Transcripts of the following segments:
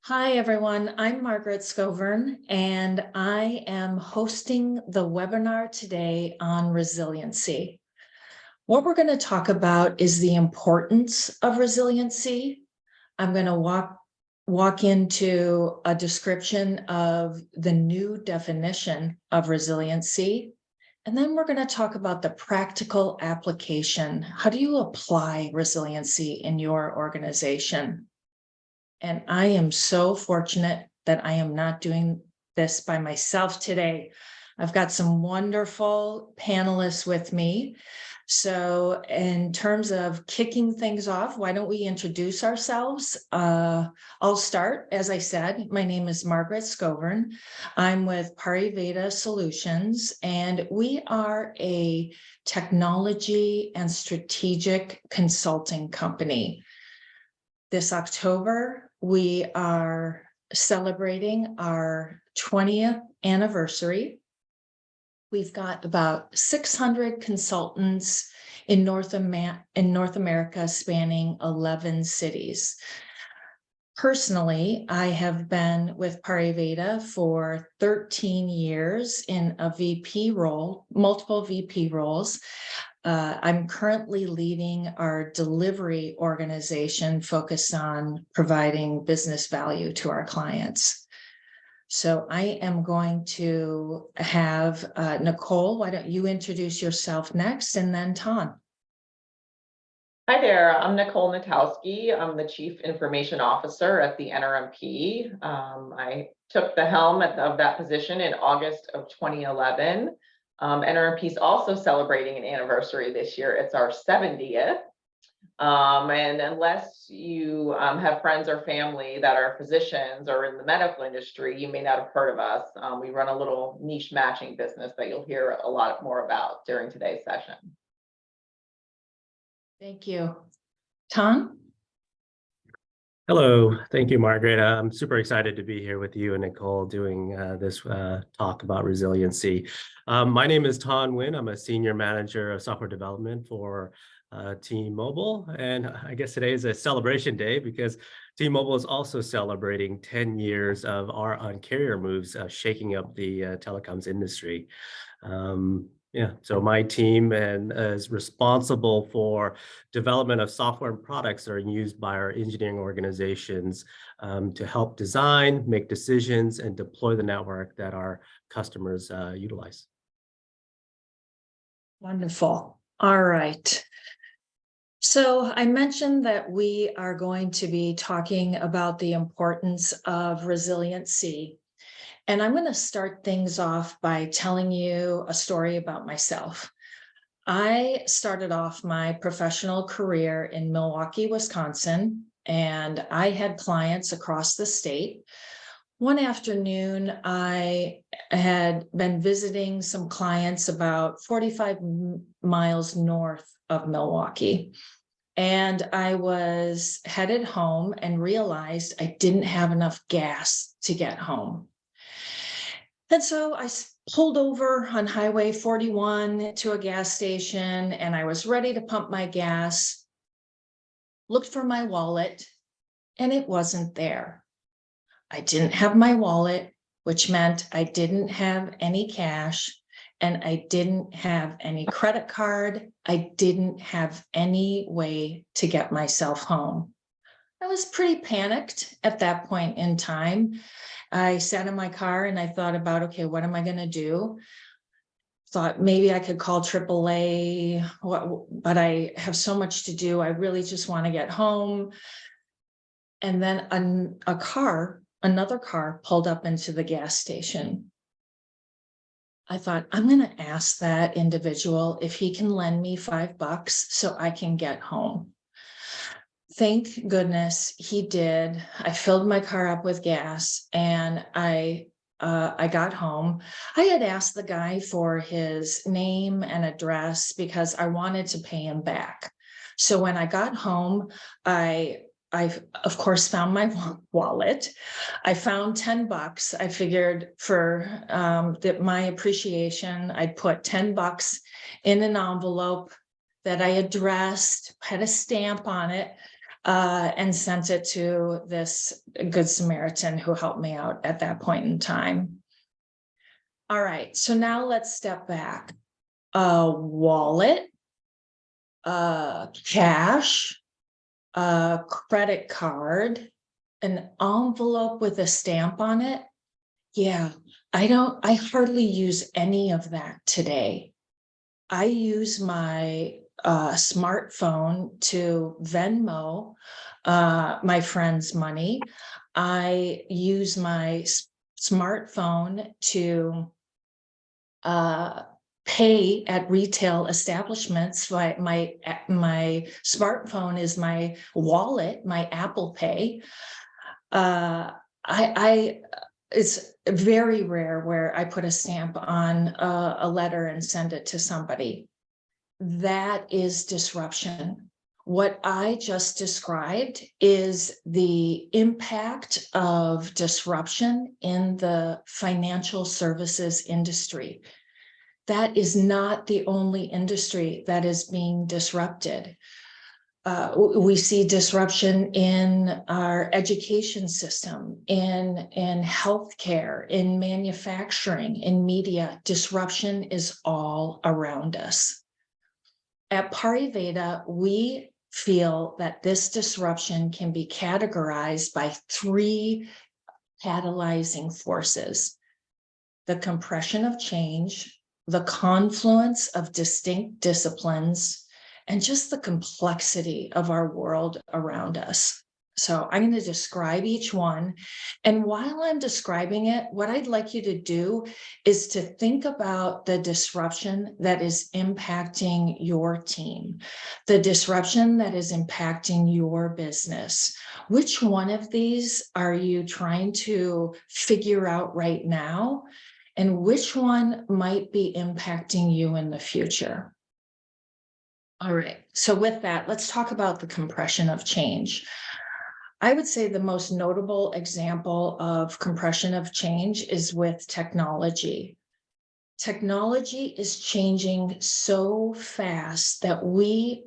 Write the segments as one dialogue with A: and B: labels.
A: Hi, everyone. I'm Margaret Scovern, and I am hosting the webinar today on resiliency. What we're going to talk about is the importance of resiliency. I'm going to walk into a description of the new definition of resiliency, and then we're going to talk about the practical application. How do you apply resiliency in your organization? And I am so fortunate that I am not doing this by myself today. I've got some wonderful panelists with me. So in terms of kicking things off, why don't we introduce ourselves? I'll start. As I said, my name is Margaret Scovern. I'm with Pariveda Solutions, and we are a technology and strategic consulting company. This October, we are celebrating our 20th anniversary. We've got about 600 consultants in North America spanning 11 cities. Personally, I have been with Pariveda for 13 years in a VP role, multiple VP roles. I'm currently leading our delivery organization focused on providing business value to our clients. So I am going to have Nicole, why don't you introduce yourself next, and then Ton.
B: Hi there, I'm Nicole Natowski. I'm the Chief Information Officer at the NRMP. I took the helm of that position in August of 2011. NRMP is also celebrating an anniversary this year. It's our 70th. And unless you have friends or family that are physicians or in the medical industry, you may not have heard of us. We run a little niche matching business that you'll hear a lot more about during today's session.
A: Thank you. Ton?
C: Hello, thank you, Margaret. I'm super excited to be here with you and Nicole doing this talk about resiliency. My name is Ton Nguyen. I'm a Senior Manager of Software Development for T-Mobile. And I guess today is a celebration day because T-Mobile is also celebrating 10 years of our Un-carrier moves, shaking up the telecoms industry. So my team is responsible for development of software and products that are used by our engineering organizations to help design, make decisions, and deploy the network that our customers utilize.
A: Wonderful. All right. So I mentioned that we are going to be talking about the importance of resiliency. And I'm going to start things off by telling you a story about myself. I started off my professional career in Milwaukee, Wisconsin, and I had clients across the state. One afternoon, I had been visiting some clients about 45 miles north of Milwaukee. And I was headed home and realized I didn't have enough gas to get home. And so I pulled over on Highway 41 to a gas station, and I was ready to pump my gas, looked for my wallet, and it wasn't there. I didn't have my wallet, which meant I didn't have any cash, and I didn't have any credit card. I didn't have any way to get myself home. I was pretty panicked at that point in time. I sat in my car and I thought about, okay, what am I going to do? Thought maybe I could call AAA, but I have so much to do. I really just want to get home. And then another car pulled up into the gas station. I thought, I'm going to ask that individual if he can lend me $5 so I can get home. Thank goodness he did. I filled my car up with gas and I got home. I had asked the guy for his name and address because I wanted to pay him back. So when I got home, I of course found my wallet. I found $10. I figured for my appreciation, I'd put $10 in an envelope that I addressed, had a stamp on it. and sent it to this Good Samaritan who helped me out at that point in time. All right, so now let's step back. A wallet, cash, a credit card, an envelope with a stamp on it. Yeah, I hardly use any of that today. I use my smartphone to Venmo my friend's money. I use my smartphone to pay at retail establishments. My smartphone is my wallet, my Apple Pay. It's very rare where I put a stamp on a letter and send it to somebody. That is disruption. What I just described is the impact of disruption in the financial services industry. That is not the only industry that is being disrupted. We see disruption in our education system, in healthcare, in manufacturing, in media. Disruption is all around us. At Pariveda, we feel that this disruption can be categorized by three catalyzing forces: the compression of change, the confluence of distinct disciplines, and just the complexity of our world around us. So I'm going to describe each one. And while I'm describing it, what I'd like you to do is to think about the disruption that is impacting your team, the disruption that is impacting your business. Which one of these are you trying to figure out right now? And which one might be impacting you in the future? All right, so with that, let's talk about the compression of change. I would say the most notable example of compression of change is with technology. Technology is changing so fast that we,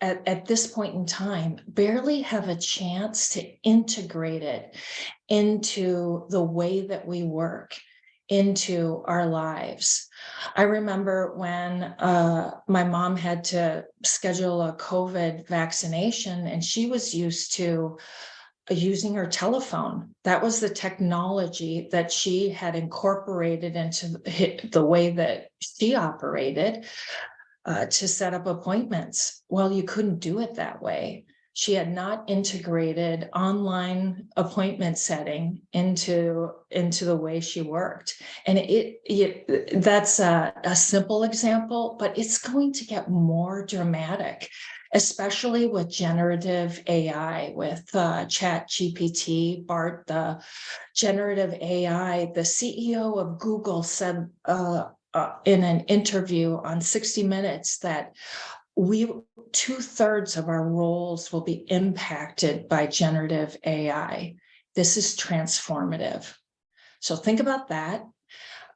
A: at this point in time, barely have a chance to integrate it into the way that we work, into our lives. I remember when my mom had to schedule a COVID vaccination, and she was used to using her telephone. That was the technology that she had incorporated into the way that she operated to set up appointments. Well, you couldn't do it that way. She had not integrated online appointment setting into the way she worked. And that's a simple example, but it's going to get more dramatic, especially with generative AI, with ChatGPT, BART, the generative AI. The CEO of Google said in an interview on 60 Minutes that 2/3 of our roles will be impacted by generative AI. This is transformative. So think about that.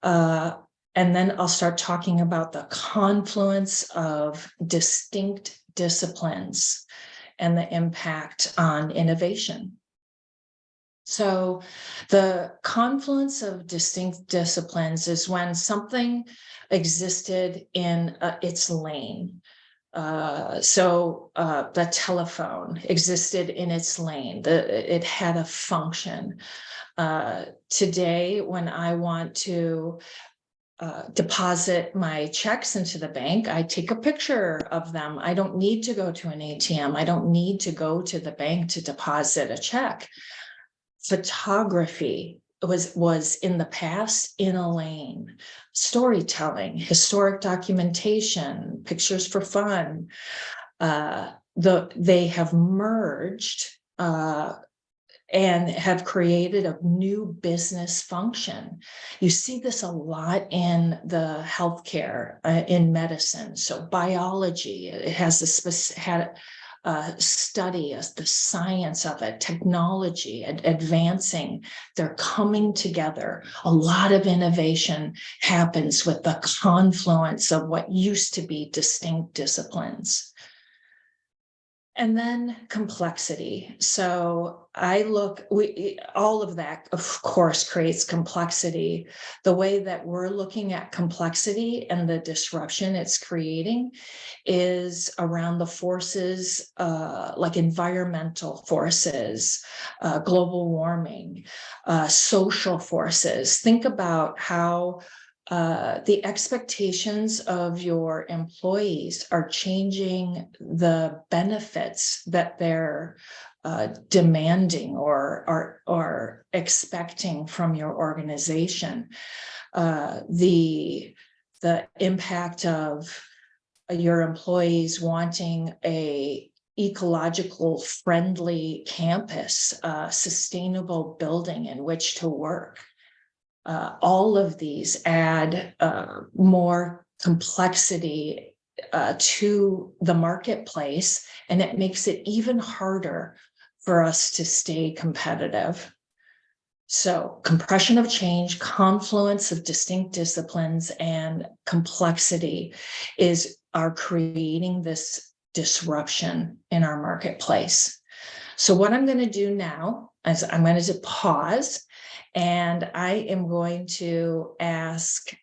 A: And then I'll start talking about the confluence of distinct disciplines and the impact on innovation. So the confluence of distinct disciplines is when something existed in its lane. The telephone existed in its lane. It had a function. Today, when I want to deposit my checks into the bank, I take a picture of them. I don't need to go to an ATM. I don't need to go to the bank to deposit a check. Photography was in the past in a lane. Storytelling, historic documentation, pictures for fun. They have merged and have created a new business function. You see this a lot in the healthcare, in medicine. So biology, it has study as the science of it, technology, advancing, they're coming together. A lot of innovation happens with the confluence of what used to be distinct disciplines. And then complexity. So all of that, of course, creates complexity. The way that we're looking at complexity and the disruption it's creating is around the forces, like environmental forces, global warming, social forces. Think about how the expectations of your employees are changing the benefits that they're demanding or expecting from your organization. The impact of your employees wanting a ecological friendly campus, sustainable building in which to work. All of these add more complexity to the marketplace, and it makes it even harder for us to stay competitive. So compression of change, confluence of distinct disciplines, and complexity are creating this disruption in our marketplace. So what I'm going to do now is I'm going to pause, and I am going to ask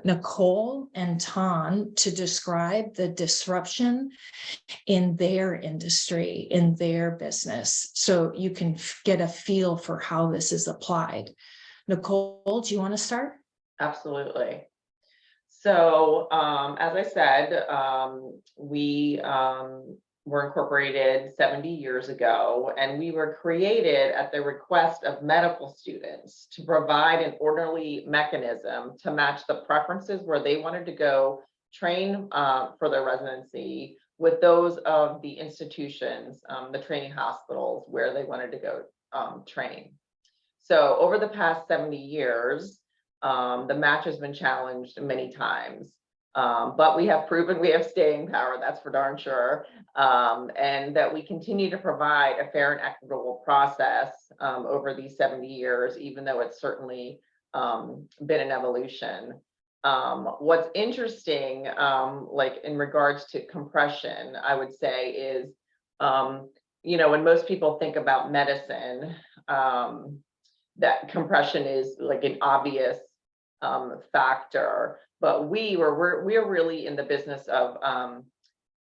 A: Nicole and Ton to describe the disruption in their industry, in their business, so you can get a feel for how this is applied. Nicole, do you want to start?
B: Absolutely. So, as I said, we were incorporated 70 years ago, and we were created at the request of medical students to provide an orderly mechanism to match the preferences where they wanted to go train for their residency with those of the institutions, the training hospitals where they wanted to go train. So over the past 70 years, the match has been challenged many times, but we have proven we have staying power, that's for darn sure, and that we continue to provide a fair and equitable process over these 70 years, even though it's certainly been an evolution. What's interesting, like in regards to compression, I would say is, when most people think about medicine, that compression is like an obvious factor, but we're really in the business of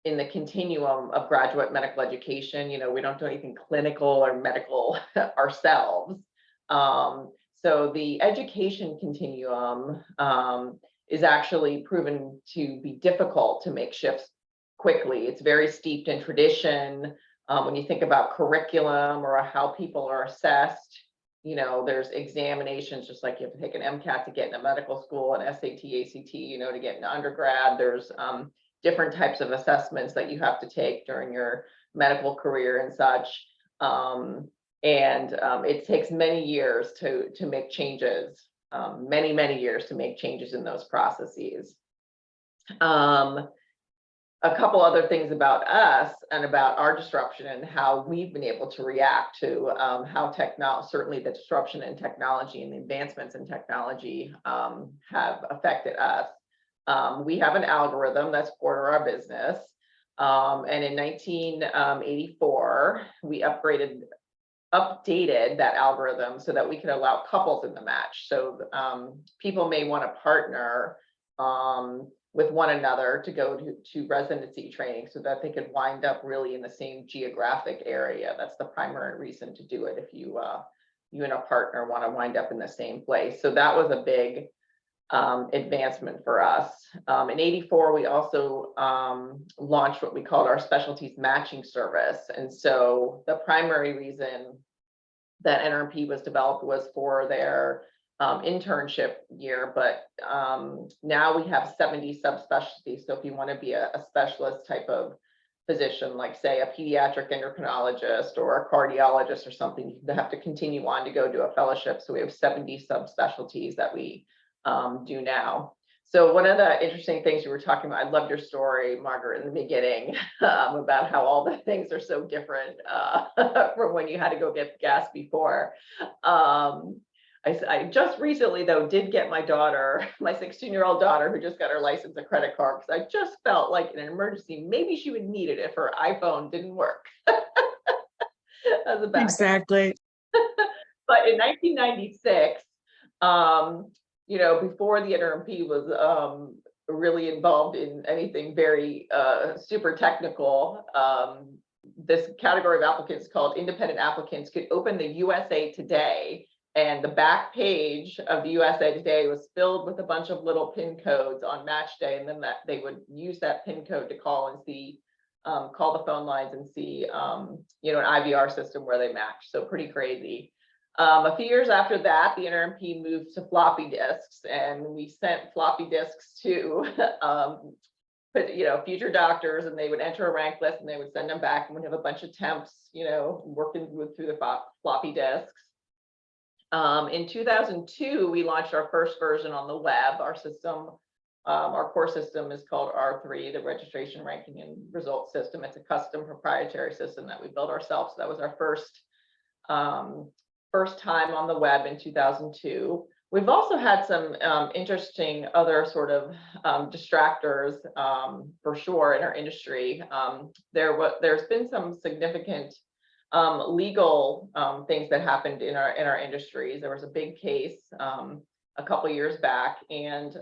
B: in the continuum of graduate medical education. We don't do anything clinical or medical ourselves. So the education continuum is actually proven to be difficult to make shifts quickly. It's very steeped in tradition. When you think about curriculum or how people are assessed, there's examinations, just like you have to take an MCAT to get into medical school, an SAT, ACT, to get into undergrad. There's different types of assessments that you have to take during your medical career and such. It takes many years to make changes, many years to make changes in those processes. A couple other things about us and about our disruption and how we've been able to react to how certainly the disruption in technology and the advancements in technology have affected us. We have an algorithm that's core to our business. And in 1984, we updated that algorithm so that we could allow couples in the match. So people may want to partner with one another to go to residency training so that they could wind up really in the same geographic area. That's the primary reason to do it, if you and a partner want to wind up in the same place. So that was a big advancement for us. In 84, we also launched what we called our specialties matching service. And so the primary reason that NRMP was developed was for their internship year, but now we have 70 subspecialties. So if you want to be a specialist type of physician, like say a pediatric endocrinologist or a cardiologist or something, you have to continue on to go do a fellowship. So we have 70 subspecialties that we do now. So one of the interesting things you were talking about, I loved your story, Margaret, in the beginning about how all the things are so different from when you had to go get gas before. I just recently, though, did get my daughter, my 16-year-old daughter, who just got her license, a credit card, because I just felt like in an emergency, maybe she would need it if her iPhone didn't work as a backup.
A: Exactly.
B: But in 1996, before the NRMP was really involved in anything very super technical, this category of applicants called independent applicants could open the USA Today, and the back page of the USA Today was filled with a bunch of little pin codes on match day, and then that they would use that pin code to call and see, call the phone lines and see, an IVR system where they match. So pretty crazy. A few years after that, the NRMP moved to floppy disks, and we sent floppy disks to future doctors, and they would enter a rank list and they would send them back, and we'd have a bunch of temps, working through the floppy disks. In 2002, we launched our first version on the web. Our system, our core system is called R3, the Registration, Ranking, and Results System. It's a custom proprietary system that we built ourselves. So that was our first time on the web in 2002. We've also had some interesting other sort of distractors, for sure, in our industry. There's been some significant legal things that happened in our industries. There was a big case a couple years back, and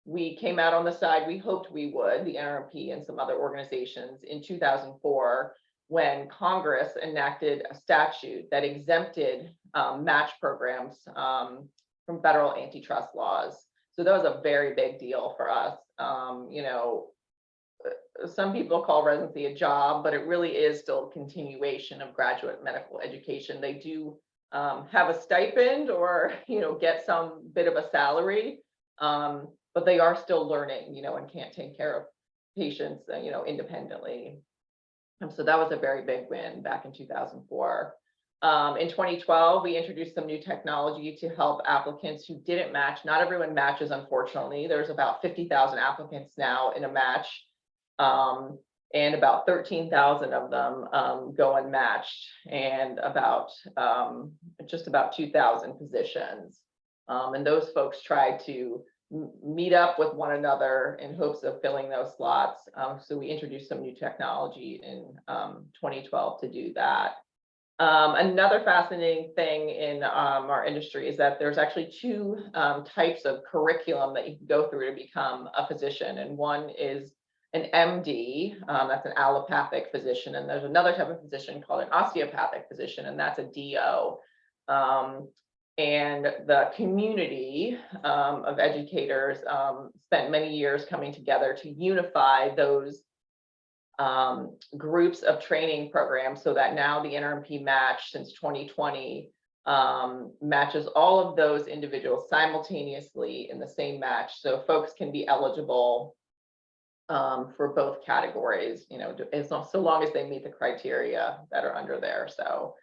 B: we came out on the side we hoped we would, the NRMP and some other organizations, in 2004, when Congress enacted a statute that exempted match programs from federal antitrust laws. So that was a very big deal for us. Some people call residency a job, but it really is still a continuation of graduate medical education. They do have a stipend or, get some bit of a salary, but they are still learning, and can't take care of patients, independently. And so that was a very big win back in 2004. In 2012, we introduced some new technology to help applicants who didn't match. Not everyone matches, unfortunately. There's about 50,000 applicants now in a match. And about 13,000 of them go unmatched, and about just about 2,000 positions. And those folks try to meet up with one another in hopes of filling those slots. So we introduced some new technology in 2012 to do that. Another fascinating thing in our industry is that there's actually two types of curriculum that you can go through to become a physician. And one is an MD, that's an allopathic physician, and there's another type of physician called an osteopathic physician, and that's a DO. And the community of educators spent many years coming together to unify those groups of training programs, so that now the NRMP match since 2020 matches all of those individuals simultaneously in the same match. So folks can be eligible for both categories, so long as they meet the criteria that are under there. So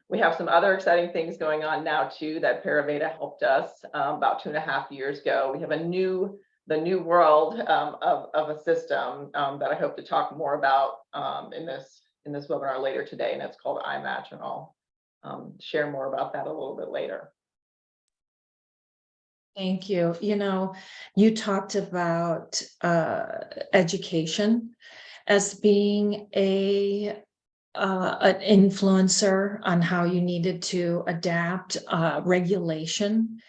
B: we have some other exciting things going on now too that Pariveda helped us about 2.5 years ago. We have the new world of a system that I hope to talk more about in this webinar later today, and it's called iMatch, and I'll share more about that a little bit later.
A: Thank you. You talked about education as being an influencer on how you needed to adapt regulation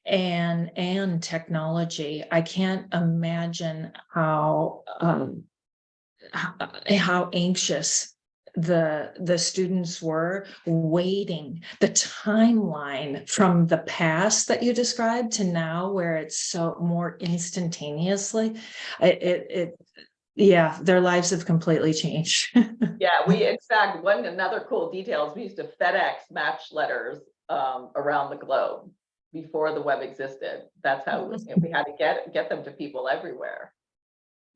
A: and technology. I can't imagine how anxious the students were waiting, the timeline from the past that you described to now, where it's so more instantaneously. Yeah, their lives have completely changed.
B: Yeah, in fact, another cool detail is we used to FedEx match letters around the globe before the web existed. That's how we had to get them to people everywhere.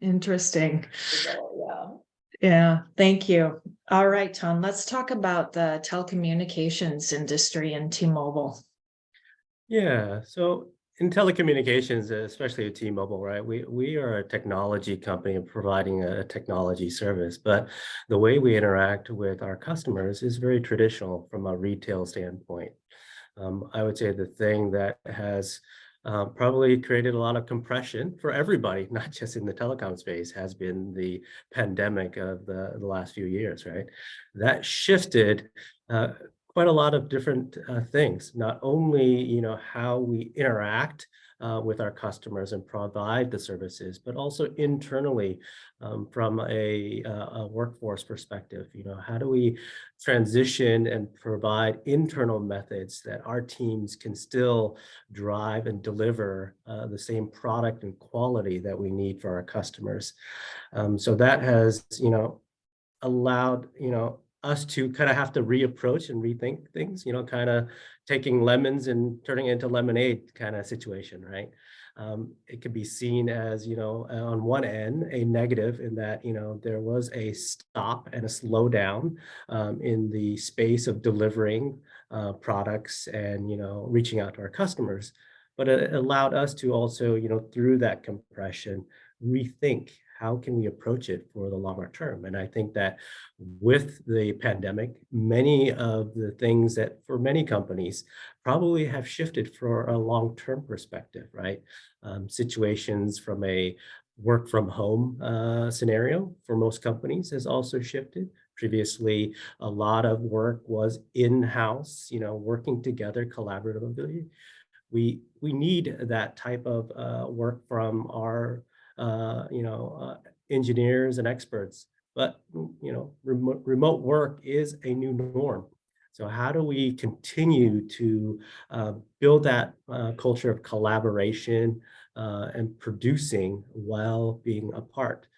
A: Interesting.
B: So, yeah.
A: Yeah, thank you. All right, Tom, let's talk about the telecommunications industry and T-Mobile.
C: Yeah, so in telecommunications, especially at T-Mobile, right, we are a technology company providing a technology service, but the way we interact with our customers is very traditional from a retail standpoint. I would say the thing that has probably created a lot of compression for everybody, not just in the telecom space, has been the pandemic of the last few years, right? That shifted uh, quite a lot of different things, not only, how we interact with our customers and provide the services, but also internally from a workforce perspective. How do we transition and provide internal methods that our teams can still drive and deliver the same product and quality that we need for our customers. So that has, allowed, us to kind of have to reapproach and rethink things, kind of taking lemons and turning it into lemonade kind of situation, right? It could be seen as, on one end, a negative in that, there was a stop and a slowdown in the space of delivering products and, reaching out to our customers. But it allowed us to also, through that compression, rethink how can we approach it for the longer term. And I think that with the pandemic, many of the things that for many companies probably have shifted for a long-term perspective, right? Situations from a work from home scenario for most companies has also shifted. Previously, a lot of work was in-house, working together collaboratively. We need that type of work from our engineers and experts. But remote work is a new norm. So how do we continue to build that culture of collaboration and producing while being apart?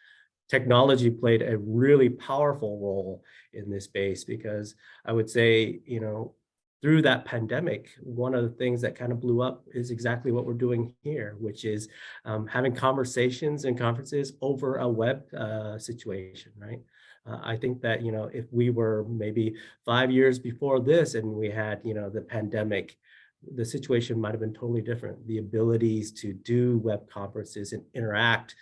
C: Technology played a really powerful role in this space because I would say, through that pandemic, one of the things that kind of blew up is exactly what we're doing here, which is having conversations and conferences over a web situation, right? I think that, if we were maybe 5 years before this and we had, the pandemic, the situation might have been totally different. The abilities to do web conferences and interact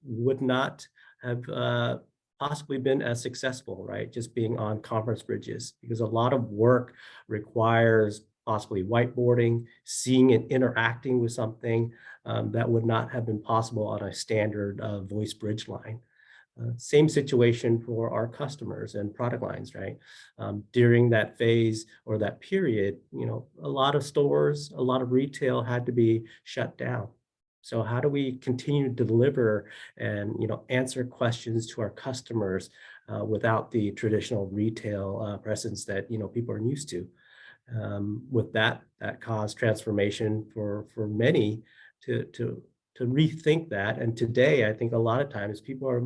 C: would not have possibly been as successful, right? Just being on conference bridges, because a lot of work requires possibly whiteboarding, seeing and interacting with something that would not have been possible on a standard voice bridge line. Same situation for our customers and product lines, right? During that phase or that period, a lot of stores, a lot of retail had to be shut down. So how do we continue to deliver and answer questions to our customers without the traditional retail presence that people are used to? With that caused transformation for many to rethink that. And today, I think a lot of times people are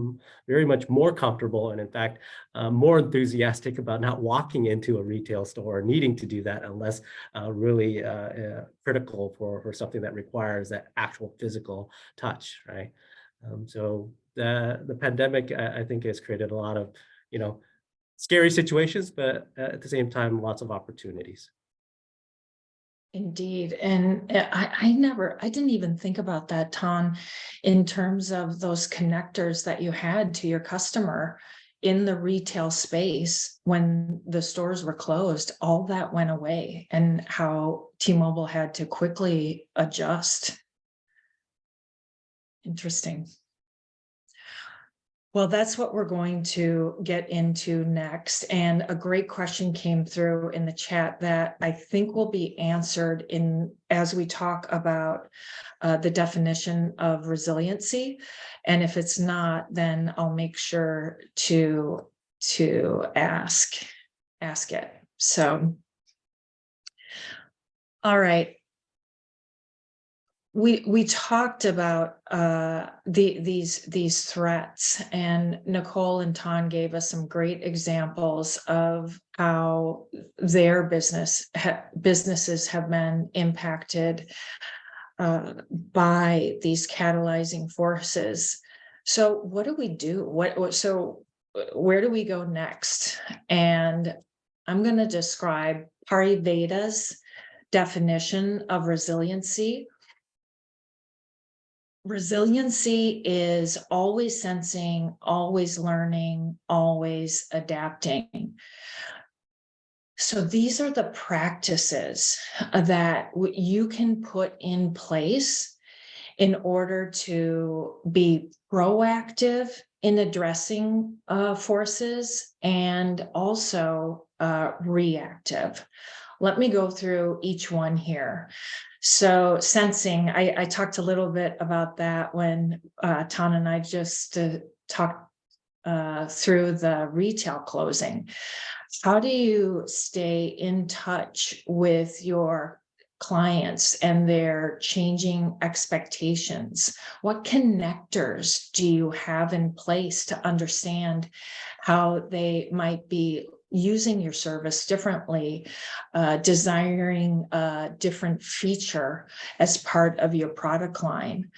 C: very much more comfortable and, in fact, more enthusiastic about not walking into a retail store or needing to do that unless really critical for something that requires that actual physical touch, right? So the pandemic, I think, has created a lot of, scary situations, but at the same time, lots of opportunities.
A: Indeed. And I didn't even think about that, Ton, in terms of those connectors that you had to your customer in the retail space when the stores were closed. All that went away, and how T-Mobile had to quickly adjust. Interesting. Well, that's what we're going to get into next. And a great question came through in the chat that I think will be answered as we talk about the definition of resiliency. And if it's not, then I'll make sure to ask it. So, all right. We talked about these threats, and Nicole and Ton gave us some great examples of how their businesses have been impacted by these catalyzing forces. So what do we do? So where do we go next? And I'm going to describe Pariveda's definition of resiliency. Resiliency is always sensing, always learning, always adapting. So these are the practices that you can put in place in order to be proactive in addressing forces and also reactive. Let me go through each one here. So sensing, I talked a little bit about that when Ton and I just talked through the retail closing. How do you stay in touch with your clients and their changing expectations? What connectors do you have in place to understand how they might be using your service differently, desiring a different feature as part of your product line?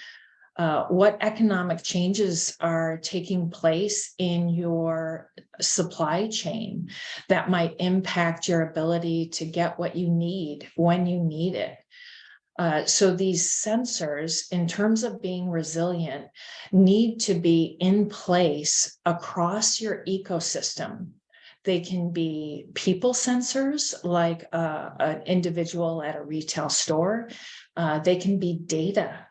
A: What economic changes are taking place in your supply chain that might impact your ability to get what you need when you need it? So these sensors, in terms of being resilient, need to be in place across your ecosystem. They can be people sensors, like an individual at a retail store. They can be data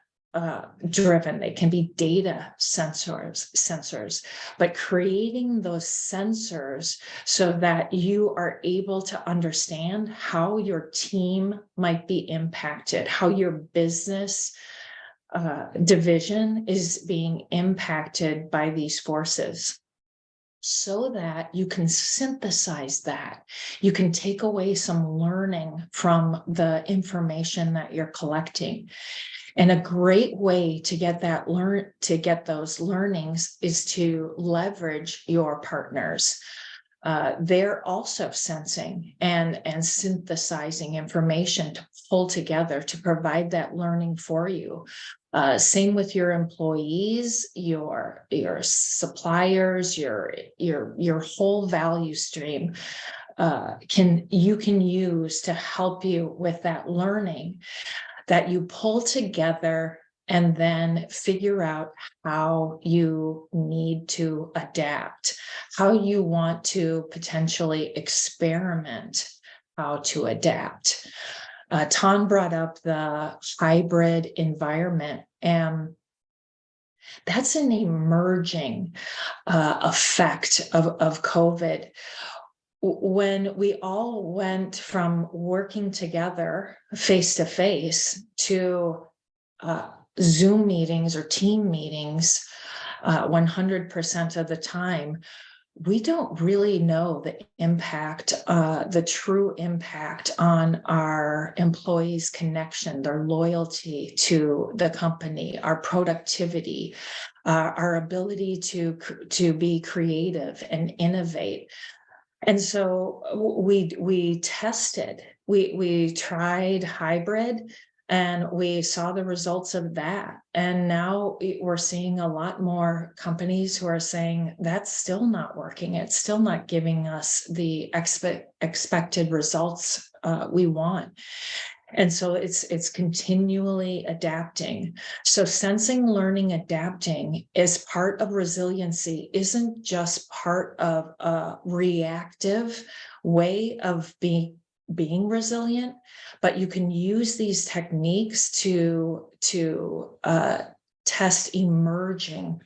A: driven. They can be data sensors, but creating those sensors so that you are able to understand how your team might be impacted, how your business division is being impacted by these forces, so that you can synthesize that. You can take away some learning from the information that you're collecting. And a great way to get those learnings is to leverage your partners. They're also sensing and synthesizing information to pull together to provide that learning for you. Same with your employees, your suppliers, your whole value stream can use to help you with that learning that you pull together and then figure out how you need to adapt, how you want to potentially experiment, how to adapt. Ton brought up the hybrid environment, and that's an emerging effect of COVID. When we all went from working together face to face to Zoom meetings or team meetings 100% of the time, we don't really know the impact, the true impact on our employees' connection, their loyalty to the company, our productivity, our ability to be creative and innovate. And so we tested, we tried hybrid, and we saw the results of that. And now we're seeing a lot more companies who are saying that's still not working. It's still not giving us the expected results we want. And so it's continually adapting. So sensing, learning, adapting is part of resiliency, isn't just part of a reactive way of being resilient, but you can use these techniques to test emerging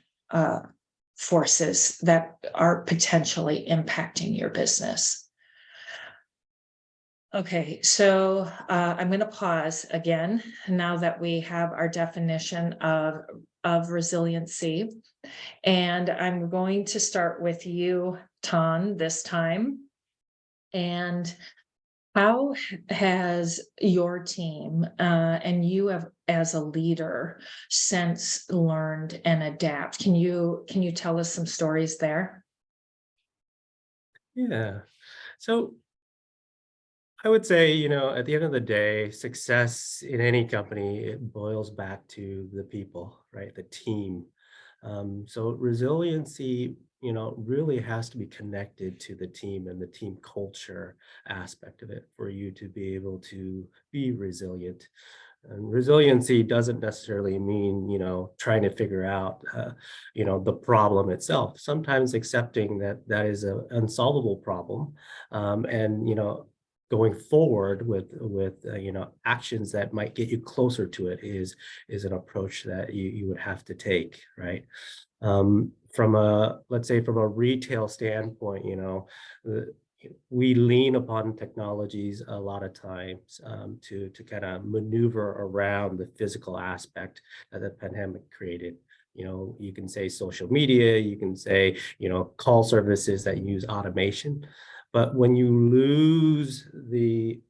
A: forces that are potentially impacting your business. Okay, so I'm going to pause again now that we have our definition of resiliency. And I'm going to start with you, Ton, this time. And how has your team and you have, as a leader, since learned and adapt? Can you tell us some stories there?
C: Yeah. So I would say, at the end of the day, success in any company, it boils back to the people, right? The team. So resiliency, really has to be connected to the team and the team culture aspect of it for you to be able to be resilient. And resiliency doesn't necessarily mean, trying to figure out, the problem itself. Sometimes accepting that that is an unsolvable problem, and going forward with actions that might get you closer to it is an approach that you would have to take, right? From a, let's say, from a retail standpoint, we lean upon technologies a lot of times to kind of maneuver around the physical aspect that the pandemic created. You can say social media, you can say, call services that use automation. But when you lose the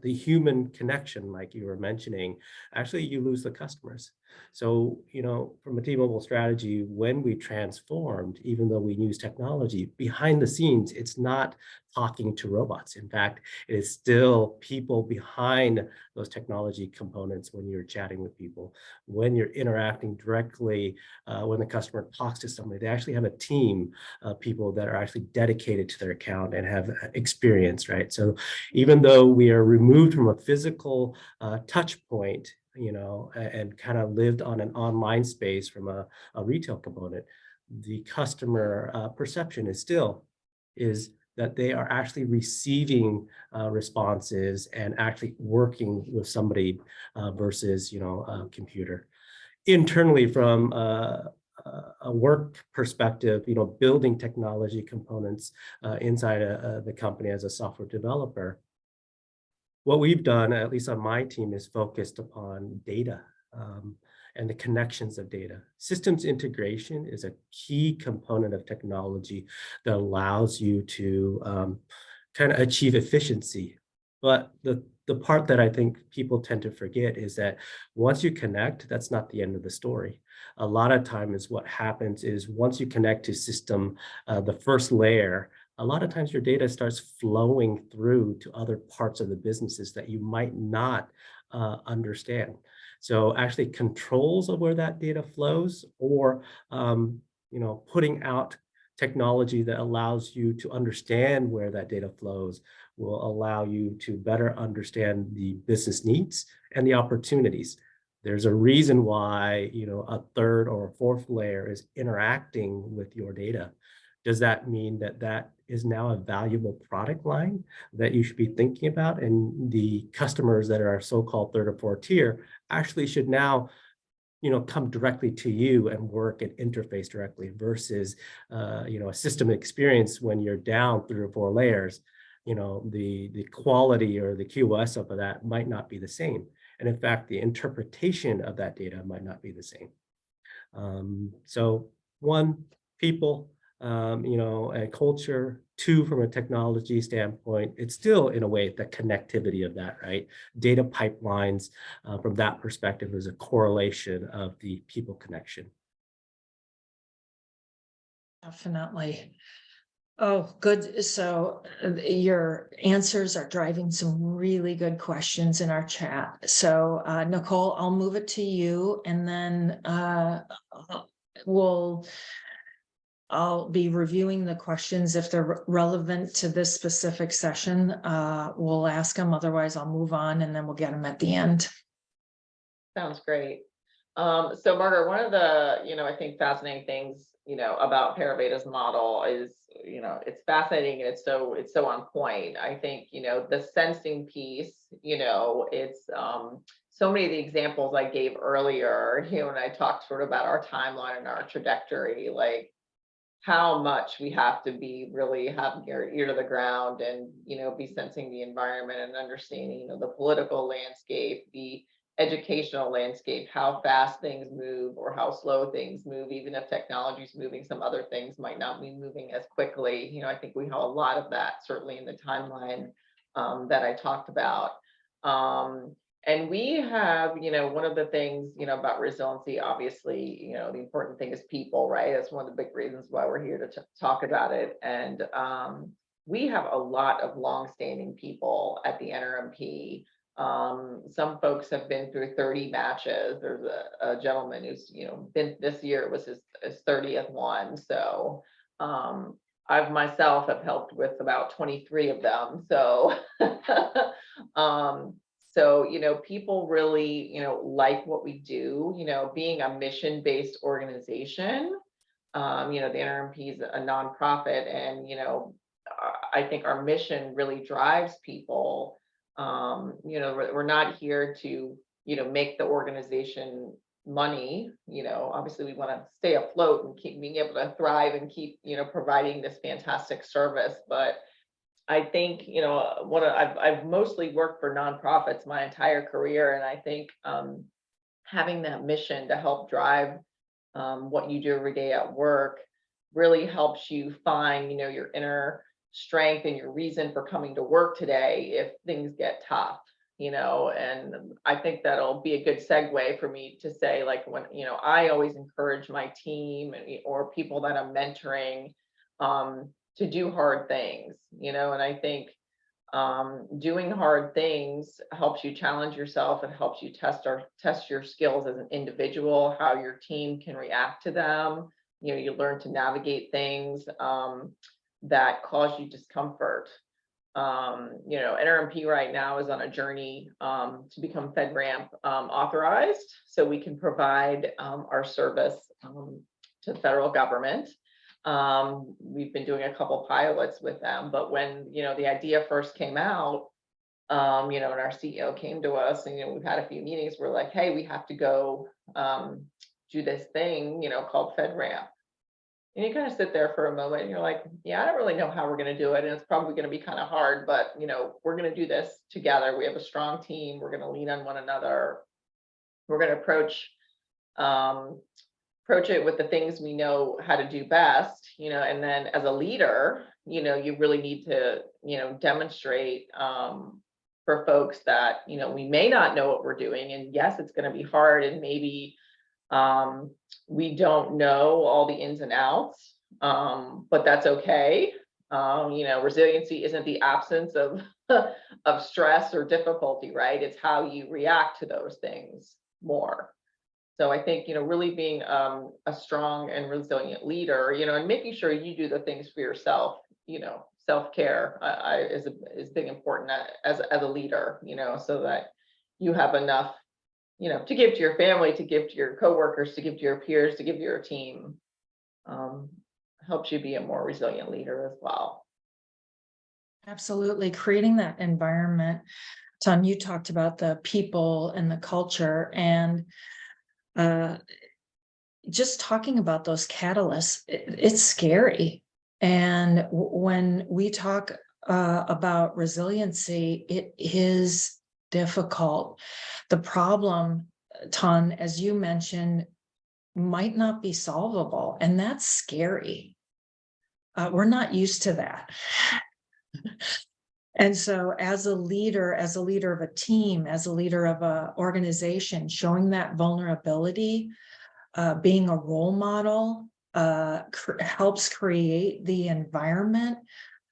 C: human connection, like you were mentioning, actually you lose the customers. So, from a T-Mobile strategy, when we transformed, even though we use technology, behind the scenes, it's not talking to robots. In fact, it is still people behind those technology components when you're chatting with people, when you're interacting directly, when the customer talks to somebody, they actually have a team of people that are actually dedicated to their account and have experience, right? So even though we are removed from a physical touch point, and kind of lived on an online space from a retail component, the customer perception is that they are actually receiving responses and actually working with somebody versus, a computer. Internally, from a work perspective, building technology components inside the company as a software developer, what we've done, at least on my team, is focused upon data and the connections of data. Systems integration is a key component of technology that allows you to kind of achieve efficiency. But the part that I think people tend to forget is that once you connect, that's not the end of the story. A lot of times what happens is once you connect to system, the first layer, a lot of times your data starts flowing through to other parts of the businesses that you might not understand. So actually controls of where that data flows, or putting out technology that allows you to understand where that data flows will allow you to better understand the business needs and the opportunities. There's a reason why, a third or a fourth layer is interacting with your data. Does that mean that that is now a valuable product line that you should be thinking about? And the customers that are so-called third or fourth tier actually should now, come directly to you and work and interface directly versus, a system experience when you're down 3 or 4 layers. The quality or the QoS of that might not be the same. And in fact, the interpretation of that data might not be the same. So one, people, and culture. 2, from a technology standpoint, it's still in a way the connectivity of that, right? Data pipelines, from that perspective, is a correlation of the people connection.
A: Definitely. Oh, good. So your answers are driving some really good questions in our chat. So Nicole, I'll move it to you, and then I'll be reviewing the questions. If they're relevant to this specific session, we'll ask them. Otherwise, I'll move on, and then we'll get them at the end.
B: Sounds great. So Margaret, one of the, I think fascinating things, about Pariveda's model is, it's fascinating and it's so on point. I think, the sensing piece, it's so many of the examples I gave earlier, when I talked sort of about our timeline and our trajectory, like how much we have to be really having your ear to the ground and, be sensing the environment and understanding, the political landscape, the educational landscape, how fast things move or how slow things move. Even if technology is moving, some other things might not be moving as quickly. I think we have a lot of that certainly in the timeline that I talked about. And we have, one of the things, about resiliency, obviously, the important thing is people, right? That's one of the big reasons why we're here to talk about it. And we have a lot of longstanding people at the NRMP. Some folks have been through 30 matches. There's a gentleman who's, been this year, it was his 30th one. So I've myself have helped with about 23 of them. So people really, like what we do, being a mission-based organization. The NRMP is a nonprofit, and, I think our mission really drives people. We're not here to, make the organization money. Obviously we want to stay afloat and keep being able to thrive and keep, providing this fantastic service. But I think, I've mostly worked for nonprofits my entire career, and I think having that mission to help drive what you do every day at work really helps you find, your inner strength and your reason for coming to work today if things get tough, and I think that'll be a good segue for me to say, like, when, I always encourage my team or people that I'm mentoring to do hard things, and I think doing hard things helps you challenge yourself. It helps you test your skills as an individual, how your team can react to them. You learn to navigate things that cause you discomfort. NRMP right now is on a journey to become FedRAMP authorized, so we can provide our service to the federal government. We've been doing a couple pilots with them, but when, the idea first came out, and our CEO came to us and, we've had a few meetings, we're like, hey, we have to go do this thing, called FedRAMP. And you kind of sit there for a moment and you're like, yeah, I don't really know how we're going to do it. And it's probably going to be kind of hard, but, we're going to do this together. We have a strong team. We're going to lean on one another. We're going to approach it with the things we know how to do best, and then as a leader, you really need to, demonstrate for folks that, we may not know what we're doing. And yes, it's going to be hard. And maybe we don't know all the ins and outs, but that's okay. Resiliency isn't the absence of of stress or difficulty, right? It's how you react to those things more. So I think, really being a strong and resilient leader, and making sure you do the things for yourself, self-care is big important as a leader, so that you have enough, to give to your family, to give to your coworkers, to give to your peers, to give to your team. Helps you be a more resilient leader as well.
A: Absolutely. Creating that environment. Tom, you talked about the people and the culture, and just talking about those catalysts, it's scary. And when we talk about resiliency, it is difficult. The problem, Ton, as you mentioned, might not be solvable, and that's scary. We're not used to that. And so as a leader of a team, as a leader of an organization, showing that vulnerability, being a role model, helps create the environment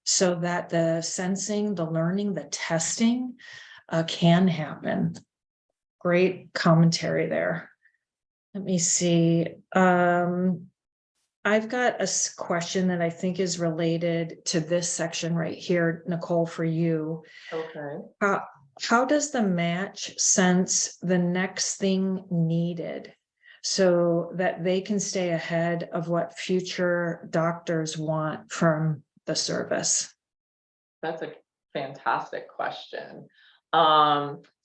A: so that the sensing, the learning, the testing can happen. Great commentary there. Let me see. I've got a question that I think is related to this section right here, Nicole, for you.
B: Okay.
A: How does the match sense the next thing needed so that they can stay ahead of what future doctors want from the service?
B: That's a fantastic question.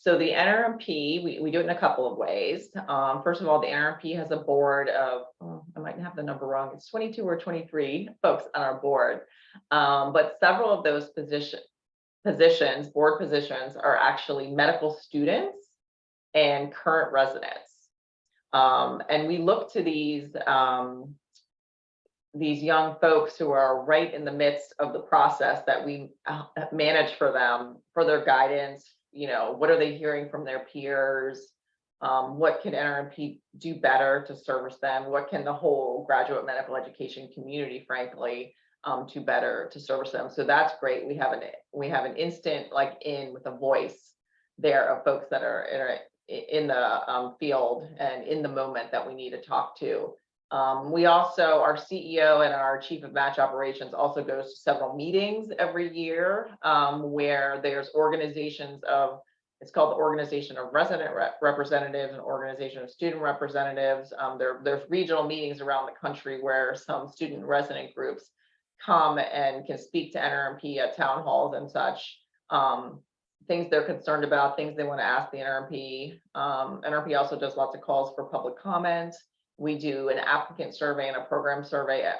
B: So the NRMP, we do it in a couple of ways. First of all, the NRMP has a board of, I might have the number wrong, it's 22 or 23 folks on our board. But several of those board positions are actually medical students and current residents. And we look to these young folks who are right in the midst of the process that we manage for them, for their guidance. What are they hearing from their peers? What can NRMP do better to service them? What can the whole graduate medical education community, frankly, do better to service them? So that's great. We have an instant in with a voice there of folks that are in the field and in the moment that we need to talk to. We also, our CEO and our chief of match operations also goes to several meetings every year where there's organizations of, it's called the Organization of Resident Representatives and Organization of Student Representatives. There's regional meetings around the country where some student resident groups come and can speak to NRMP at town halls and such. Things they're concerned about, things they want to ask the NRMP. NRMP also does lots of calls for public comment. We do an applicant survey and a program survey,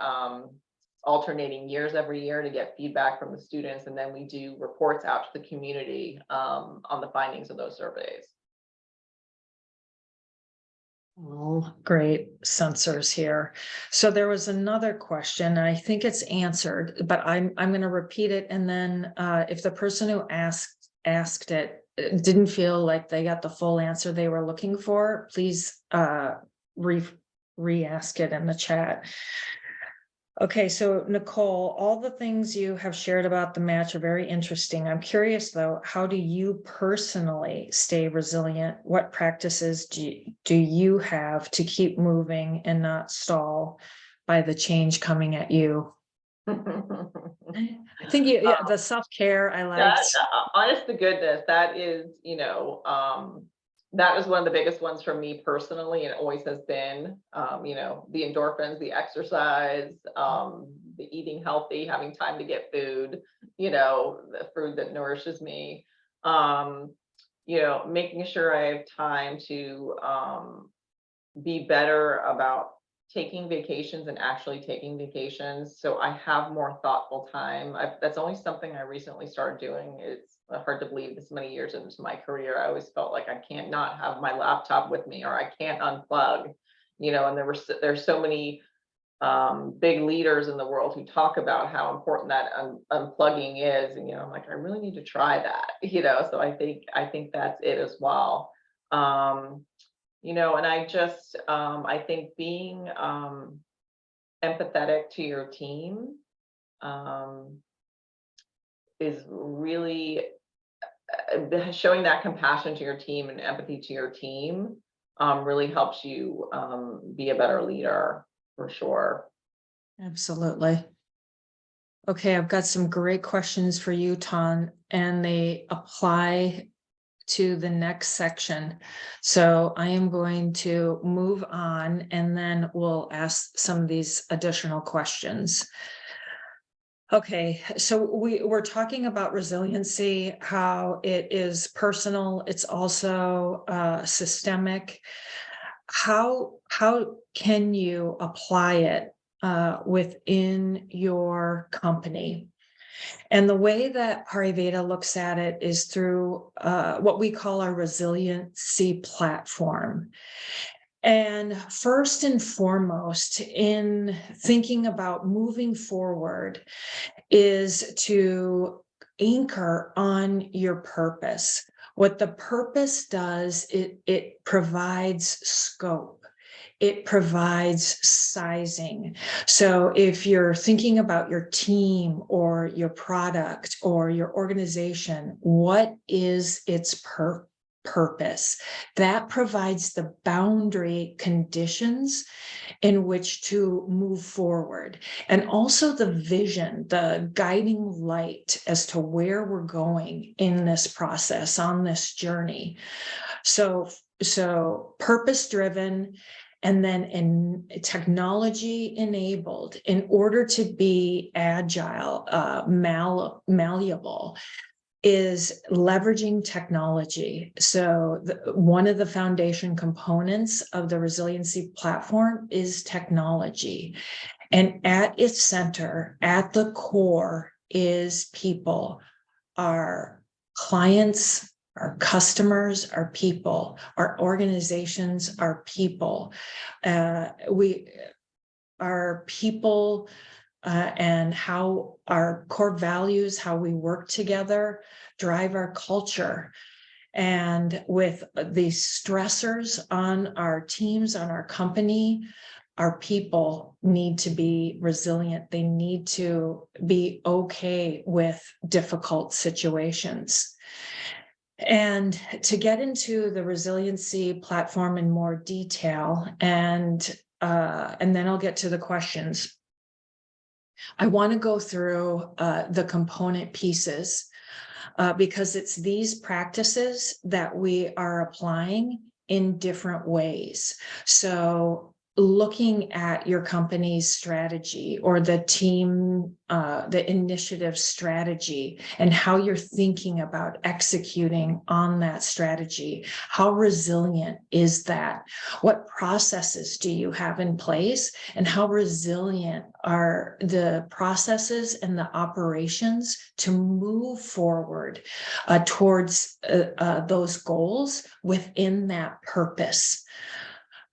B: alternating years every year to get feedback from the students. And then we do reports out to the community on the findings of those surveys.
A: All great sensors here. So there was another question, I think it's answered, but I'm going to repeat it. And then if the person who asked it didn't feel like they got the full answer they were looking for, please re-ask it in the chat. Okay, so Nicole, all the things you have shared about the match are very interesting. I'm curious though, how do you personally stay resilient? What practices do you have to keep moving and not stall by the change coming at you? I think the self-care I liked.
B: Honest to goodness, that is, that was one of the biggest ones for me personally, and always has been, the endorphins, the exercise, the eating healthy, having time to get food, the food that nourishes me, making sure I have time to be better about taking vacations and actually taking vacations. So I have more thoughtful time. That's only something I recently started doing. It's hard to believe this many years into my career. I always felt like I can't not have my laptop with me, or I can't unplug, and there's so many big leaders in the world who talk about how important that unplugging is. And, I'm like, I really need to try that, so I think that's it as well. And I think being empathetic to your team is really showing that compassion to your team and empathy to your team really helps you be a better leader, for sure.
A: Absolutely. Okay, I've got some great questions for you, Ton, and they apply to the next section. So I am going to move on, and then we'll ask some of these additional questions. Okay, so we're talking about resiliency, how it is personal, it's also systemic. How can you apply it within your company? And the way that Pariveda looks at it is through what we call our resiliency platform. And first and foremost, in thinking about moving forward, is to anchor on your purpose. What the purpose does, it provides scope. It provides sizing. So if you're thinking about your team or your product or your organization, what is its purpose? That provides the boundary conditions in which to move forward, and also the vision, the guiding light as to where we're going in this process, on this journey. So purpose driven, and then in technology enabled, in order to be agile, malleable, is leveraging technology. So one of the foundation components of the resiliency platform is technology. And at its center, at the core, is people. Our clients, our customers are people, our organizations are people. We are people, and how our core values, how we work together, drive our culture. And with the stressors on our teams, on our company, our people need to be resilient. They need to be okay with difficult situations. And to get into the resiliency platform in more detail, and then I'll get to the questions. I want to go through the component pieces because it's these practices that we are applying in different ways. So looking at your company's strategy or the team, the initiative strategy, and how you're thinking about executing on that strategy. How resilient is that? What processes do you have in place? And how resilient are the processes and the operations to move forward towards those goals within that purpose?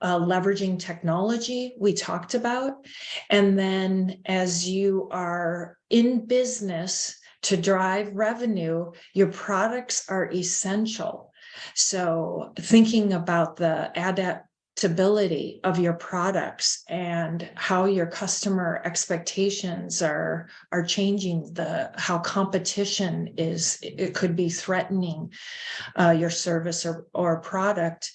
A: Leveraging technology, we talked about. And then as you are in business to drive revenue, your products are essential. So thinking about the adaptability of your products and how your customer expectations are changing, how competition it could be threatening your service or product.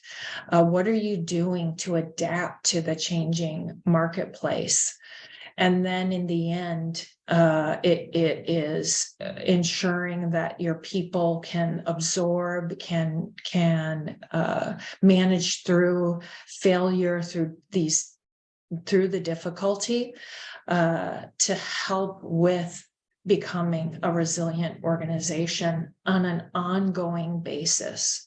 A: What are you doing to adapt to the changing marketplace? And then in the end, it is ensuring that your people can absorb, can manage through failure, through the difficulty, to help with becoming a resilient organization on an ongoing basis.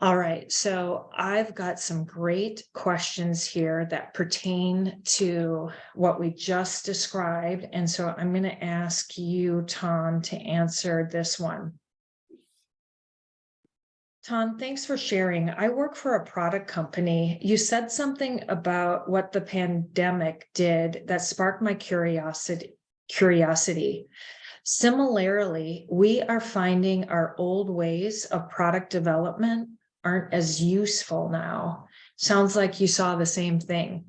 A: All right, so I've got some great questions here that pertain to what we just described. And so I'm going to ask you, Tom, to answer this one. Tom, thanks for sharing. I work for a product company. You said something about what the pandemic did that sparked my curiosity. Similarly, we are finding our old ways of product development aren't as useful now. Sounds like you saw the same thing.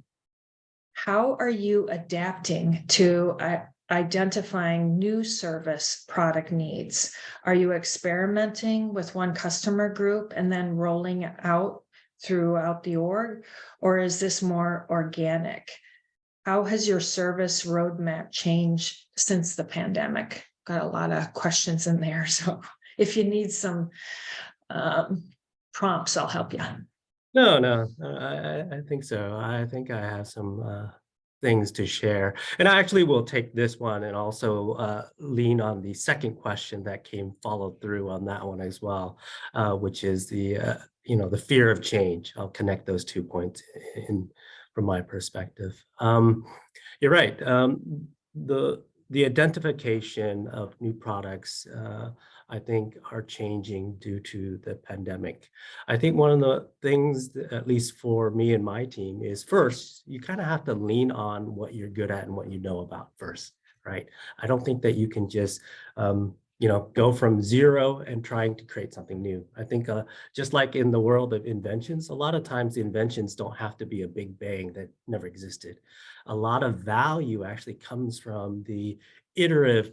A: How are you adapting to identifying new service product needs? Are you experimenting with one customer group and then rolling it out throughout the org? Or is this more organic? How has your service roadmap changed since the pandemic? Got a lot of questions in there. So if you need some prompts, I'll help you.
C: No, I think so. I think I have some things to share. And I actually will take this one and also lean on the second question that followed through on that one as well, which is the fear of change. I'll connect those 2 points from my perspective. You're right. The identification of new products, I think, are changing due to the pandemic. I think one of the things, at least for me and my team, is first, you kind of have to lean on what you're good at and what you know about first, right? I don't think that you can just go from zero and trying to create something new. I think just like in the world of inventions, a lot of times the inventions don't have to be a big bang that never existed. A lot of value actually comes from the iterative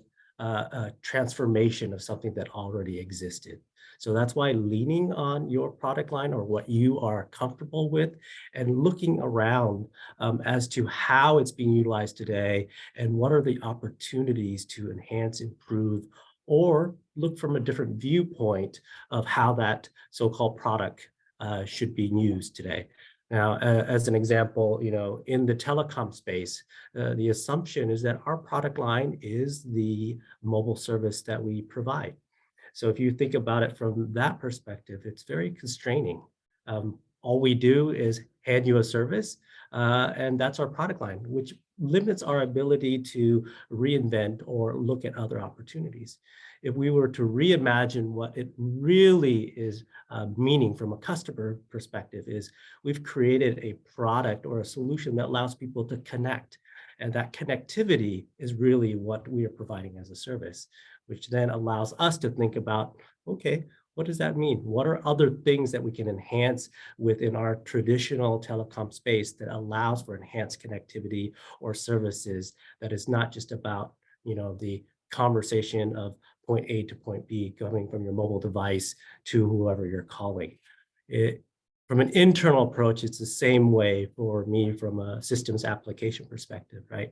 C: transformation of something that already existed. So that's why leaning on your product line or what you are comfortable with and looking around as to how it's being utilized today and what are the opportunities to enhance, improve, or look from a different viewpoint of how that so-called product should be used today. Now, as an example, in the telecom space, the assumption is that our product line is the mobile service that we provide. So if you think about it from that perspective, it's very constraining. All we do is hand you a service, and that's our product line, which limits our ability to reinvent or look at other opportunities. If we were to reimagine what it really is meaning from a customer perspective, is we've created a product or a solution that allows people to connect. And that connectivity is really what we are providing as a service, which then allows us to think about, okay, what does that mean? What are other things that we can enhance within our traditional telecom space that allows for enhanced connectivity or services that is not just about, the conversation of point A to point B coming from your mobile device to whoever you're calling. From an internal approach, it's the same way for me from a systems application perspective, right?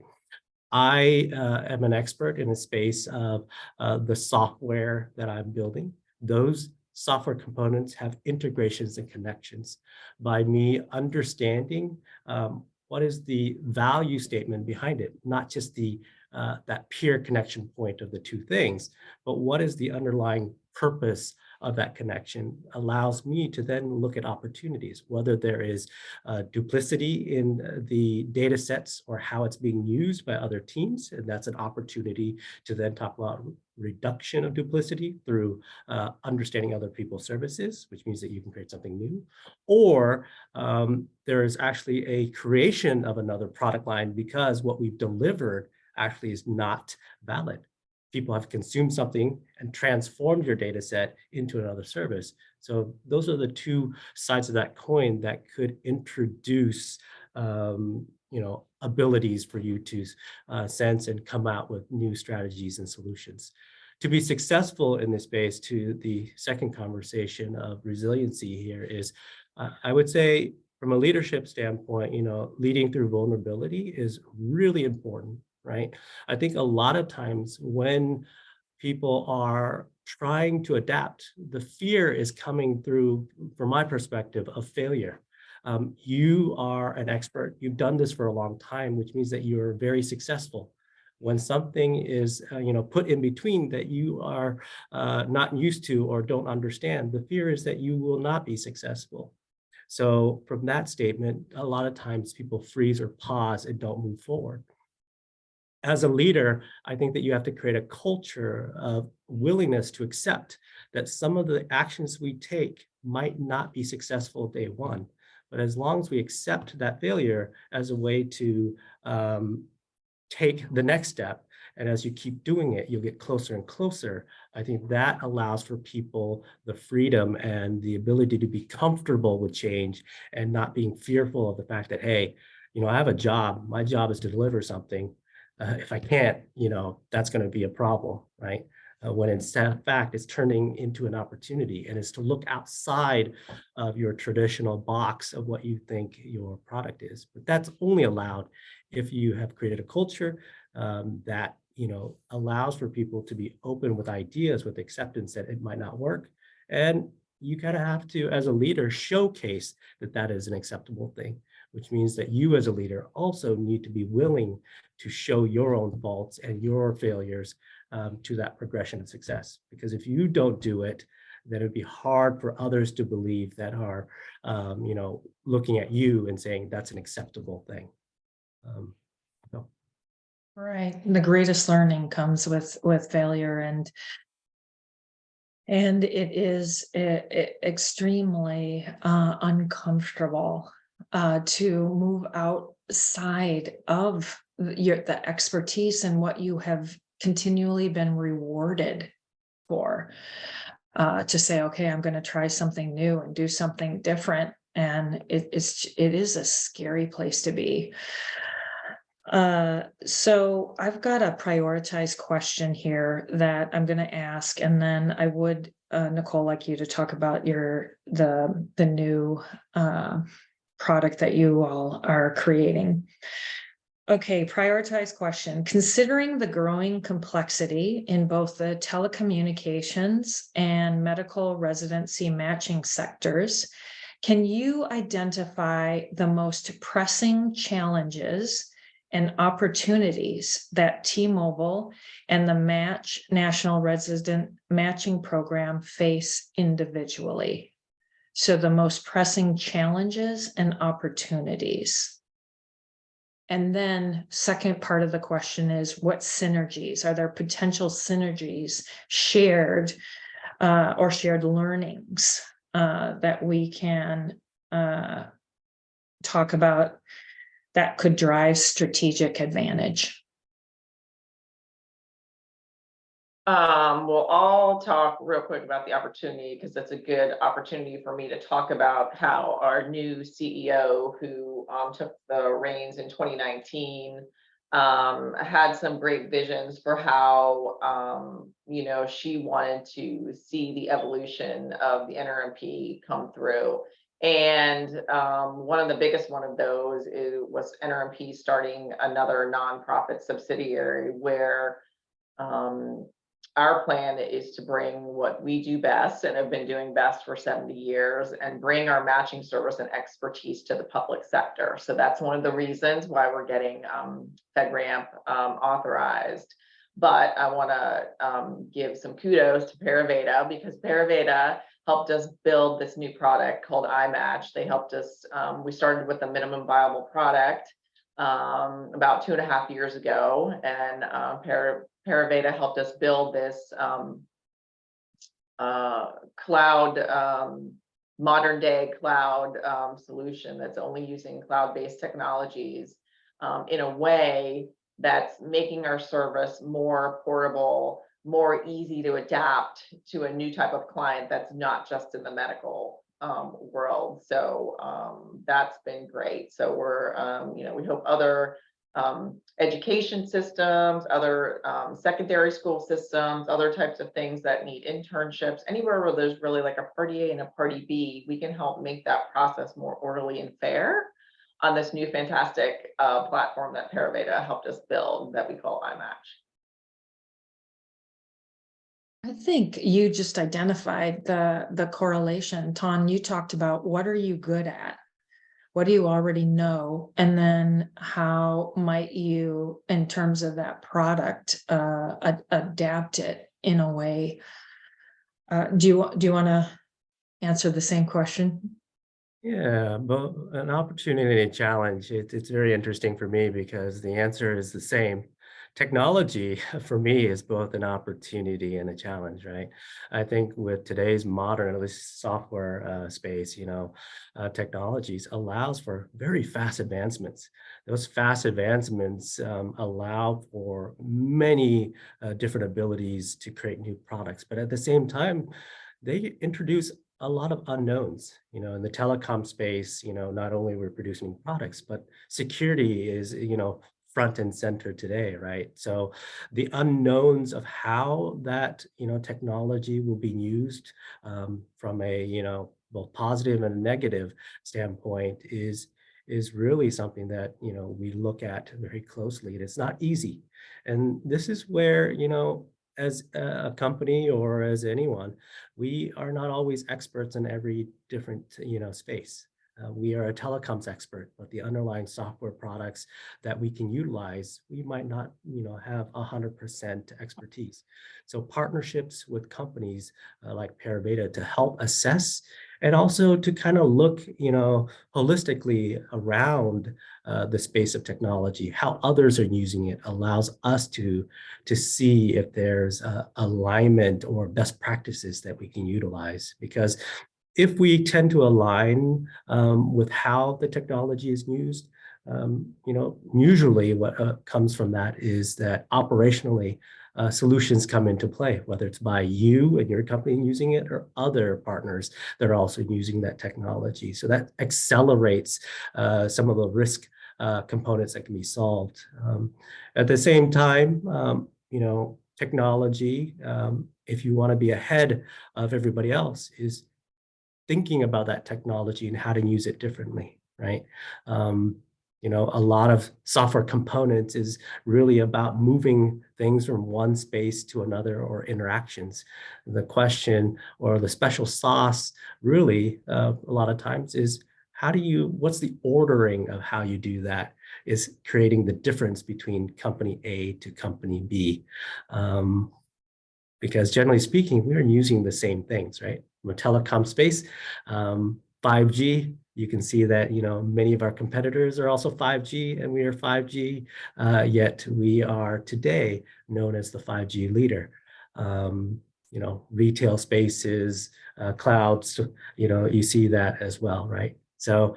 C: I am an expert in the space of the software that I'm building. Those software components have integrations and connections. By me understanding what is the value statement behind it, not just the that peer connection point of the two things, but what is the underlying purpose of that connection, allows me to then look at opportunities, whether there is duplicity in the data sets or how it's being used by other teams. And that's an opportunity to then talk about reduction of duplicity through understanding other people's services, which means that you can create something new. Or there is actually a creation of another product line because what we've delivered actually is not valid. People have consumed something and transformed your data set into another service. So those are the two sides of that coin that could introduce abilities for you to sense and come out with new strategies and solutions. To be successful in this space, to the second conversation of resiliency here is, I would say from a leadership standpoint, leading through vulnerability is really important, right? I think a lot of times when people are trying to adapt, the fear is coming through, from my perspective, of failure. You are an expert. You've done this for a long time, which means that you're very successful. When something is, put in between that you are not used to or don't understand, the fear is that you will not be successful. So from that statement, a lot of times people freeze or pause and don't move forward. As a leader, I think that you have to create a culture of willingness to accept that some of the actions we take might not be successful day one. But as long as we accept that failure as a way to take the next step, and as you keep doing it, you'll get closer and closer. I think that allows for people the freedom and the ability to be comfortable with change and not being fearful of the fact that, hey, I have a job. My job is to deliver something. If I can't, that's going to be a problem, right? When in fact, it's turning into an opportunity, and it's to look outside of your traditional box of what you think your product is. But that's only allowed if you have created a culture that allows for people to be open with ideas, with acceptance that it might not work. And you kind of have to, as a leader, showcase that that is an acceptable thing, which means that you as a leader also need to be willing to show your own faults and your failures to that progression of success. Because if you don't do it, then it'd be hard for others to believe that are, looking at you and saying that's an acceptable thing. So.
A: Right. The greatest learning comes with failure, and it is extremely uncomfortable to move outside of the expertise and what you have continually been rewarded for, to say, okay, I'm going to try something new and do something different. And it is a scary place to be. So I've got a prioritized question here that I'm going to ask, and then I would, Nicole, like you to talk about the new product that you all are creating. Okay, prioritized question. Considering the growing complexity in both the telecommunications and medical residency matching sectors, can you identify the most pressing challenges and opportunities that T-Mobile and the National Resident Matching Program face individually? So the most pressing challenges and opportunities. And then second part of the question is, what synergies? Are there potential synergies shared or shared learnings that we can talk about that could drive strategic advantage?
B: Well, I'll talk real quick about the opportunity, because that's a good opportunity for me to talk about how our new CEO, who took the reins in 2019, had some great visions for how she wanted to see the evolution of the NRMP come through. And one of the biggest one of those was NRMP starting another nonprofit subsidiary where our plan is to bring what we do best and have been doing best for 70 years and bring our matching service and expertise to the public sector. So that's one of the reasons why we're getting FedRAMP authorized. But I want to give some kudos to Pariveda, because Pariveda helped us build this new product called iMatch. They helped us, we started with a minimum viable product about 2.5 years ago, and Pariveda helped us build this cloud, modern day cloud solution that's only using cloud-based technologies in a way that's making our service more portable, more easy to adapt to a new type of client that's not just in the medical world. So that's been great. So we're, we hope other education systems, other secondary school systems, other types of things that need internships, anywhere where there's really like a party A and a party B, we can help make that process more orderly and fair on this new fantastic platform that Pariveda helped us build that we call iMatch.
A: I think you just identified the correlation. Ton, you talked about what are you good at? What do you already know? And then how might you, in terms of that product, adapt it in a way? Do you want to answer the same question?
C: Yeah, but an opportunity and a challenge, it's very interesting for me because the answer is the same. Technology for me is both an opportunity and a challenge, right? I think with today's modern, at least software space, technologies allows for very fast advancements. Those fast advancements allow for many different abilities to create new products, but at the same time, they introduce a lot of unknowns, in the telecom space, not only we're producing products, but security is, front and center today, right? So the unknowns of how that, technology will be used from a, both positive and negative standpoint is really something that, we look at very closely, and it's not easy. And this is where, as a company or as anyone, we are not always experts in every different, space. We are a telecoms expert, but the underlying software products that we can utilize, we might not, have 100% expertise. So partnerships with companies like Pariveda to help assess and also to kind of look, holistically around the space of technology, how others are using it allows us to see if there's alignment or best practices that we can utilize. Because if we tend to align with how the technology is used, usually what comes from that is that operationally solutions come into play, whether it's by you and your company using it or other partners that are also using that technology. So that accelerates some of the risk components that can be solved. At the same time, technology, if you want to be ahead of everybody else, is thinking about that technology and how to use it differently, right? A lot of software components is really about moving things from one space to another or interactions. The question or the special sauce really a lot of times is what's the ordering of how you do that is creating the difference between company A to company B. Because generally speaking, we're using the same things, right? From a telecom space, 5G, you can see that, many of our competitors are also 5G and we are 5G, yet we are today known as the 5G leader. Retail spaces, clouds, you see that as well, right? So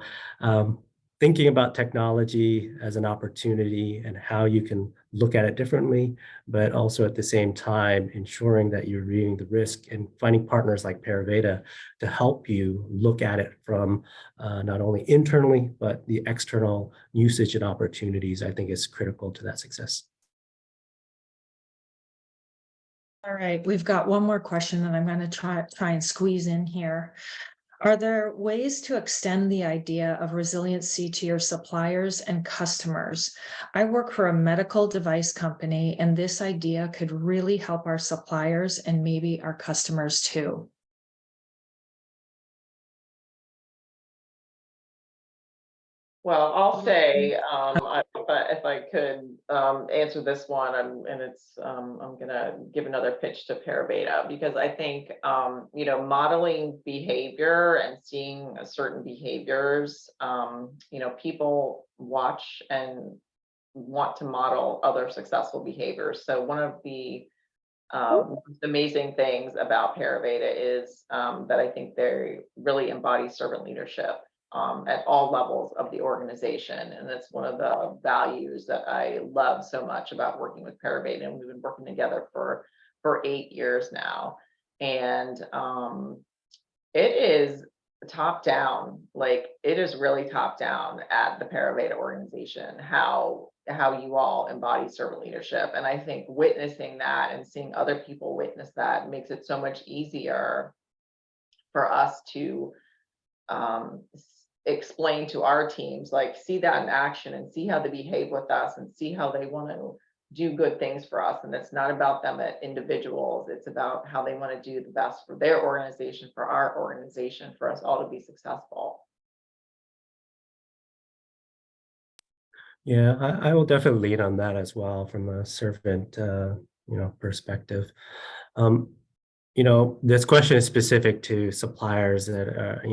C: thinking about technology as an opportunity and how you can look at it differently, but also at the same time, ensuring that you're reading the risk and finding partners like Pariveda to help you look at it from not only internally, but the external usage and opportunities, I think is critical to that success.
A: All right, we've got one more question that I'm going to try and squeeze in here. Are there ways to extend the idea of resiliency to your suppliers and customers? I work for a medical device company, and this idea could really help our suppliers and maybe our customers too.
B: Well, I'll say, if I could answer this one, I'm gonna give another pitch to Pariveda, because I think modeling behavior and seeing certain behaviors, people watch and want to model other successful behaviors. So one of the most amazing things about Pariveda is that I think they really embody servant leadership at all levels of the organization. And that's one of the values that I love so much about working with Pariveda. And we've been working together for 8 years now. And it is top down, like it is really top down at the Pariveda organization, how you all embody servant leadership. And I think witnessing that and seeing other people witness that makes it so much easier for us to explain to our teams, like see that in action and see how they behave with us and see how they want to do good things for us. And it's not about them as individuals, it's about how they want to do the best for their organization, for our organization, for us all to be successful.
C: Yeah, I will definitely lean on that as well from a servant, perspective. Um, this question is specific to suppliers that are,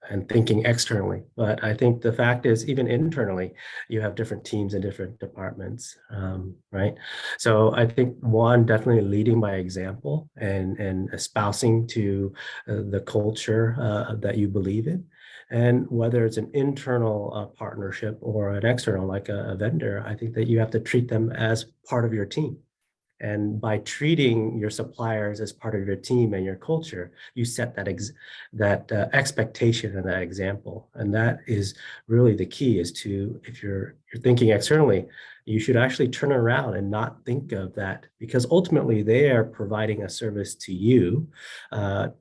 C: and thinking externally. But I think the fact is, even internally, you have different teams and different departments, right? So I think one, definitely leading by example and espousing to the culture that you believe in. And whether it's an internal partnership or an external, like a vendor, I think that you have to treat them as part of your team. And by treating your suppliers as part of your team and your culture, you set that expectation and that example. And that is really the key, is to, if you're thinking externally, you should actually turn around and not think of that, because ultimately they are providing a service to you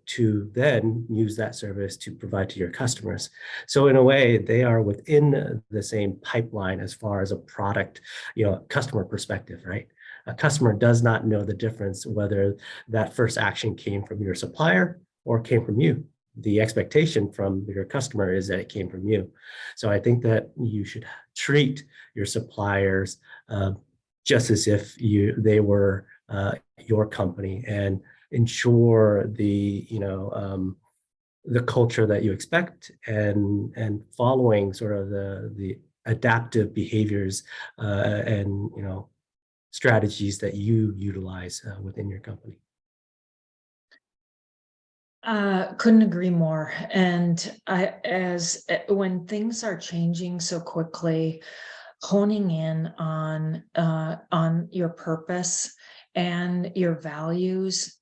C: to then use that service to provide to your customers. So in a way, they are within the same pipeline as far as a product, customer perspective, right? A customer does not know the difference whether that first action came from your supplier or came from you. The expectation from your customer is that it came from you. So I think that you should treat your suppliers just as if they were your company, and ensure the culture that you expect, and following sort of the adaptive behaviors and strategies that you utilize within your company.
A: Couldn't agree more. And when things are changing so quickly, honing in on your purpose and your values,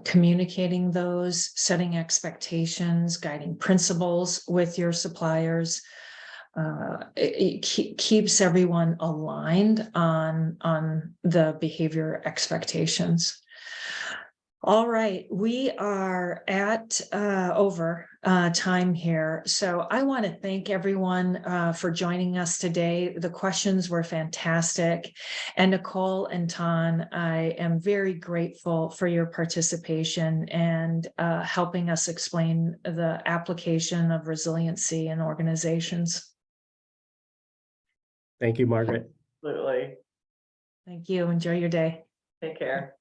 A: communicating those, setting expectations, guiding principles with your suppliers, it keeps everyone aligned on the behavior expectations. All right, we are at over time here. So I want to thank everyone for joining us today. The questions were fantastic. And Nicole and Ton, I am very grateful for your participation and helping us explain the application of resiliency in organizations.
C: Thank you, Margaret.
B: Absolutely.
A: Thank you. Enjoy your day.
B: Take care.